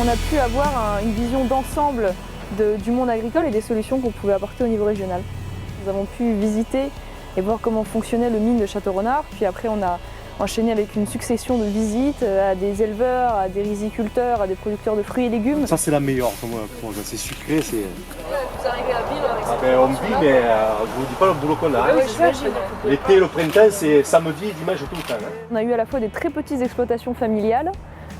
On a pu avoir une vision d'ensemble du monde agricole et des solutions qu'on pouvait apporter au niveau régional. Nous avons pu visiter et voir comment fonctionnait le mine de Château-Renard, puis après on a enchaîné avec une succession de visites à des éleveurs, à des riziculteurs, à des producteurs de fruits et légumes. Ça c'est la meilleure pour moi, c'est sucré, c'est... Vous arrivez à vivre avec ça? On vit, mais je vous dis pas le boulot qu'on a. L'été, le printemps, c'est samedi, dimanche, tout le temps. On a eu à la fois des très petites exploitations familiales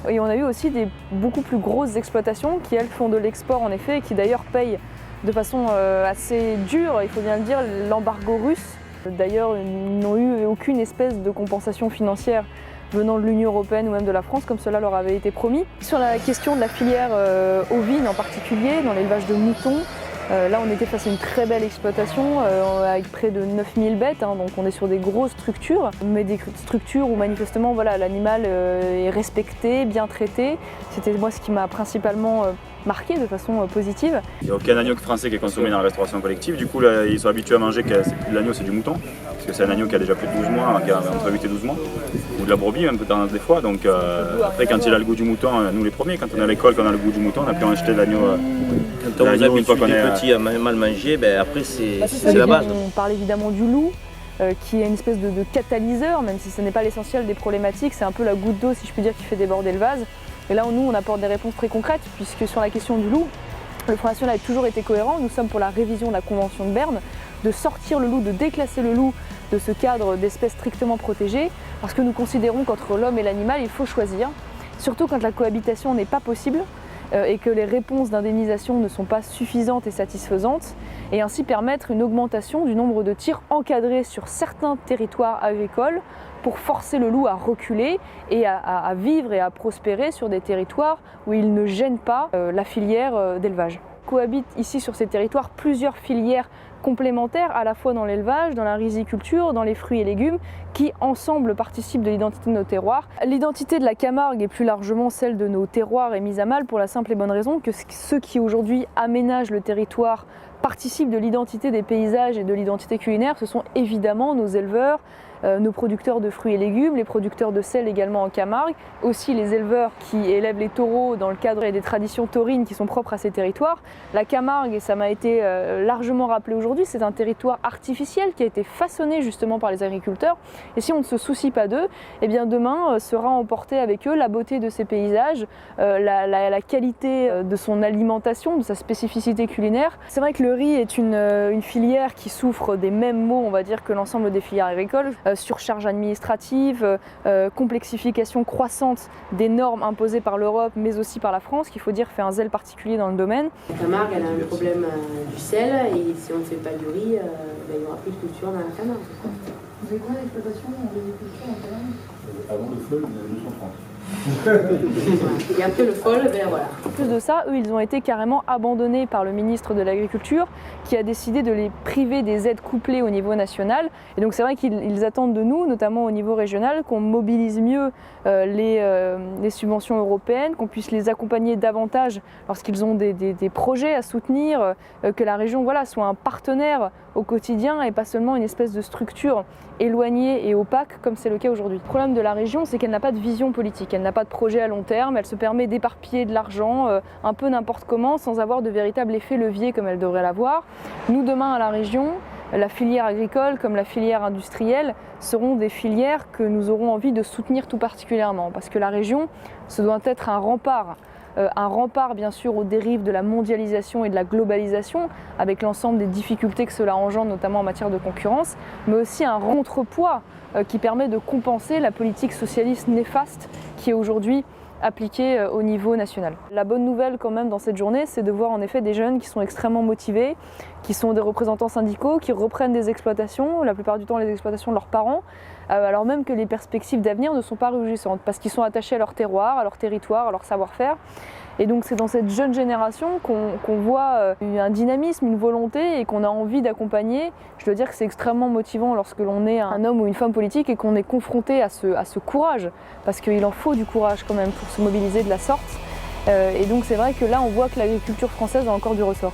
et on a eu aussi des beaucoup plus grosses exploitations qui elles font de l'export en effet et qui d'ailleurs payent de façon assez dure, il faut bien le dire, l'embargo russe. D'ailleurs, ils n'ont eu aucune espèce de compensation financière venant de l'Union européenne ou même de la France, comme cela leur avait été promis. Sur la question de la filière ovine en particulier, dans l'élevage de moutons, là on était face à une très belle exploitation avec près de 9000 bêtes, donc on est sur des grosses structures, mais des structures où manifestement voilà, l'animal est respecté, bien traité. C'était moi ce qui m'a principalement marqué de façon positive. Il n'y a aucun agneau français qui est consommé dans la restauration collective, du coup là, ils sont habitués à manger que l'agneau c'est du mouton, parce que c'est un agneau qui a déjà plus de 12 mois, qui a entre 8 et 12 mois, ou de la brebis même peut-être des fois, donc après quand il a le goût du mouton, nous les premiers, quand on est à l'école, quand on a le goût du mouton, on a pu en acheter de l'agneau. Quand on vous habitue des petits à mal manger, ben après c'est la base. On parle évidemment du loup, qui est une espèce de catalyseur, même si ce n'est pas l'essentiel des problématiques, c'est un peu la goutte d'eau si je puis dire qui fait déborder le vase. Et là, nous, on apporte des réponses très concrètes, puisque sur la question du loup, le Front National a toujours été cohérent. Nous sommes pour la révision de la Convention de Berne, de sortir le loup, de déclasser le loup de ce cadre d'espèces strictement protégées, parce que nous considérons qu'entre l'homme et l'animal, il faut choisir, surtout quand la cohabitation n'est pas possible et que les réponses d'indemnisation ne sont pas suffisantes et satisfaisantes, et ainsi permettre une augmentation du nombre de tirs encadrés sur certains territoires agricoles pour forcer le loup à reculer et à vivre et à prospérer sur des territoires où il ne gêne pas la filière d'élevage. Cohabitent ici sur ces territoires plusieurs filières complémentaires, à la fois dans l'élevage, dans la riziculture, dans les fruits et légumes, qui ensemble participent de l'identité de nos terroirs. L'identité de la Camargue et plus largement celle de nos terroirs est mise à mal pour la simple et bonne raison que ceux qui aujourd'hui aménagent le territoire participent de l'identité des paysages et de l'identité culinaire, ce sont évidemment nos éleveurs, nos producteurs de fruits et légumes, les producteurs de sel également en Camargue, aussi les éleveurs qui élèvent les taureaux dans le cadre des traditions taurines qui sont propres à ces territoires. La Camargue, et ça m'a été largement rappelé aujourd'hui, c'est un territoire artificiel qui a été façonné justement par les agriculteurs. Et si on ne se soucie pas d'eux, eh bien demain sera emporté avec eux la beauté de ces paysages, la qualité de son alimentation, de sa spécificité culinaire. C'est vrai que le riz est une filière qui souffre des mêmes maux, on va dire, que l'ensemble des filières agricoles. Surcharge administrative, complexification croissante des normes imposées par l'Europe mais aussi par la France, qu'il faut dire fait un zèle particulier dans le domaine. La Camargue elle a un problème du sel et si on ne fait pas du riz, il n'y aura plus de culture dans la Camargue. Vous avez combien d'exploitations en riziculture en Camargue? Avant le feu, 230. Et après le fol, ben voilà. En plus de ça, eux, ils ont été carrément abandonnés par le ministre de l'Agriculture qui a décidé de les priver des aides couplées au niveau national. Et donc c'est vrai qu'ils attendent de nous, notamment au niveau régional, qu'on mobilise mieux les subventions européennes, qu'on puisse les accompagner davantage lorsqu'ils ont des projets à soutenir, que la région voilà, soit un partenaire au quotidien et pas seulement une espèce de structure éloignée et opaque comme c'est le cas aujourd'hui. Le problème de la région, c'est qu'elle n'a pas de vision politique, elle n'a pas de projet à long terme, elle se permet d'éparpiller de l'argent un peu n'importe comment sans avoir de véritable effet levier comme elle devrait l'avoir. Nous demain à la région, la filière agricole comme la filière industrielle seront des filières que nous aurons envie de soutenir tout particulièrement parce que la région, ce doit être un rempart bien sûr aux dérives de la mondialisation et de la globalisation avec l'ensemble des difficultés que cela engendre notamment en matière de concurrence, mais aussi un contrepoids qui permet de compenser la politique socialiste néfaste qui est aujourd'hui appliquée au niveau national. La bonne nouvelle quand même dans cette journée, c'est de voir en effet des jeunes qui sont extrêmement motivés, qui sont des représentants syndicaux, qui reprennent des exploitations, la plupart du temps les exploitations de leurs parents, alors même que les perspectives d'avenir ne sont pas réjouissantes, parce qu'ils sont attachés à leur terroir, à leur territoire, à leur savoir-faire. Et donc c'est dans cette jeune génération qu'on voit un dynamisme, une volonté et qu'on a envie d'accompagner. Je dois dire que c'est extrêmement motivant lorsque l'on est un homme ou une femme politique et qu'on est confronté à ce courage, parce qu'il en faut du courage quand même pour se mobiliser de la sorte. Et donc c'est vrai que là on voit que l'agriculture française a encore du ressort.